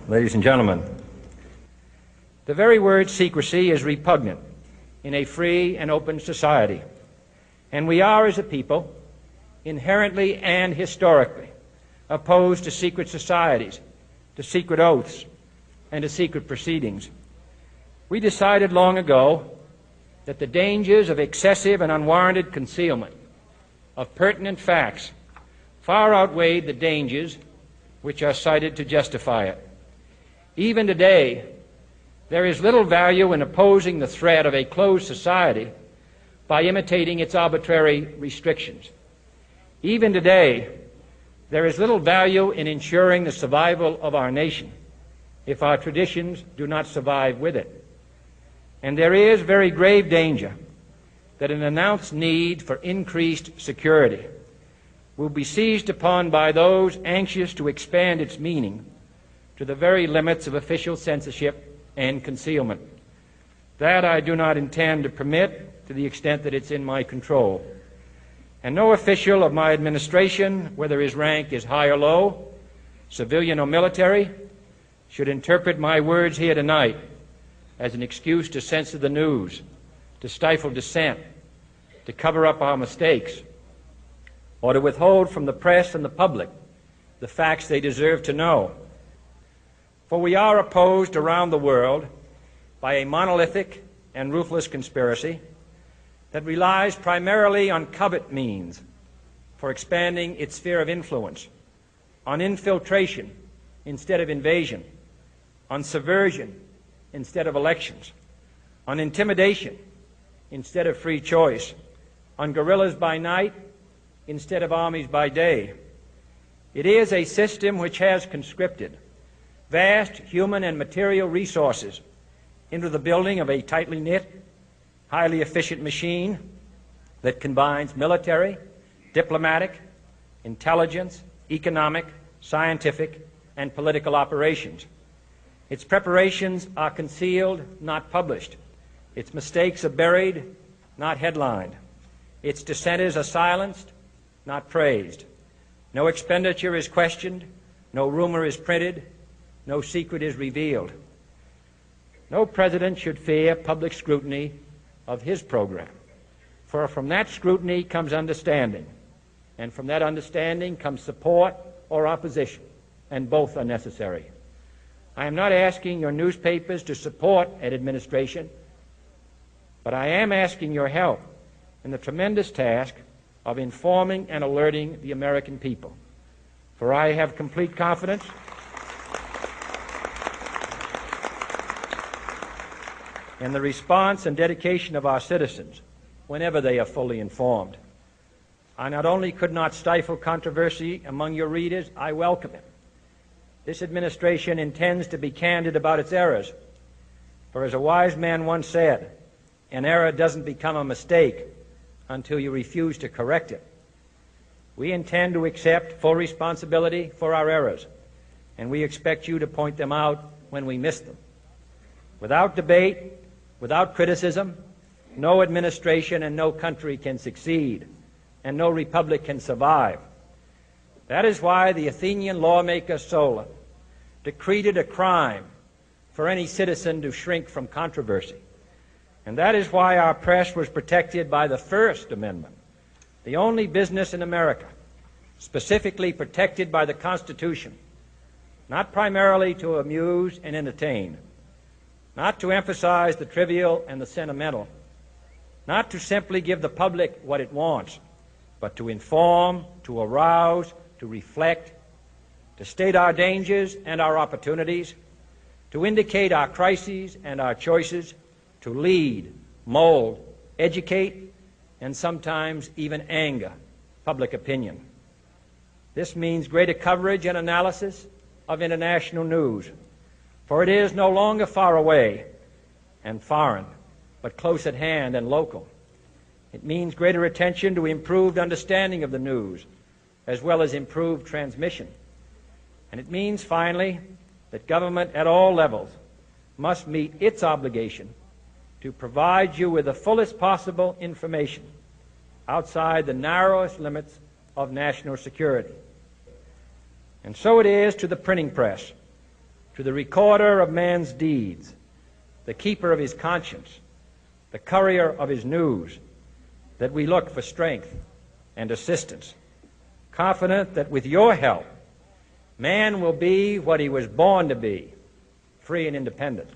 Ladies and gentlemen, the very word secrecy is repugnant in a free and open society, and we are, as a people, inherently and historically opposed to secret societies, to secret oaths, and to secret proceedings. We decided long ago that the dangers of excessive and unwarranted concealment of pertinent facts far outweighed the dangers which are cited to justify it. Even today, there is little value in opposing the threat of a closed society by imitating its arbitrary restrictions. Even today, there is little value in ensuring the survival of our nation if our traditions do not survive with it. And there is very grave danger that an announced need for increased security will be seized upon by those anxious to expand its meaning to the very limits of official censorship and concealment. That I do not intend to permit to the extent that it's in my control. And no official of my administration, whether his rank is high or low, civilian or military, should interpret my words here tonight as an excuse to censor the news, to stifle dissent, to cover up our mistakes, or to withhold from the press and the public the facts they deserve to know. For we are opposed around the world by a monolithic and ruthless conspiracy that relies primarily on covert means for expanding its sphere of influence, on infiltration instead of invasion, on subversion instead of elections, on intimidation instead of free choice, on guerrillas by night instead of armies by day. It is a system which has conscripted vast human and material resources into the building of a tightly knit, highly efficient machine that combines military, diplomatic, intelligence, economic, scientific, and political operations. Its preparations are concealed, not published. Its mistakes are buried, not headlined. Its dissenters are silenced, not praised. No expenditure is questioned, no rumor is printed, no secret is revealed. No president should fear public scrutiny of his program, for from that scrutiny comes understanding, and from that understanding comes support or opposition, and both are necessary. I am not asking your newspapers to support an administration, but I am asking your help in the tremendous task of informing and alerting the American people. For I have complete confidence in the response and dedication of our citizens whenever they are fully informed. I not only could not stifle controversy among your readers, I welcome it. This administration intends to be candid about its errors. For as a wise man once said, an error doesn't become a mistake until you refuse to correct it. We intend to accept full responsibility for our errors, and we expect you to point them out when we miss them. Without debate, without criticism, no administration and no country can succeed, and no republic can survive. That is why the Athenian lawmaker Solon decreed it a crime for any citizen to shrink from controversy. And that is why our press was protected by the First Amendment, the only business in America specifically protected by the Constitution, not primarily to amuse and entertain, not to emphasize the trivial and the sentimental, not to simply give the public what it wants, but to inform, to arouse, to reflect, to state our dangers and our opportunities, to indicate our crises and our choices, to lead, mold, educate, and sometimes even anger public opinion. This means greater coverage and analysis of international news, for it is no longer far away and foreign, but close at hand and local. It means greater attention to improved understanding of the news, as well as improved transmission. And it means, finally, that government at all levels must meet its obligation to provide you with the fullest possible information outside the narrowest limits of national security. And so it is to the printing press, to the recorder of man's deeds, the keeper of his conscience, the courier of his news, that we look for strength and assistance, confident that with your help, man will be what he was born to be, free and independent.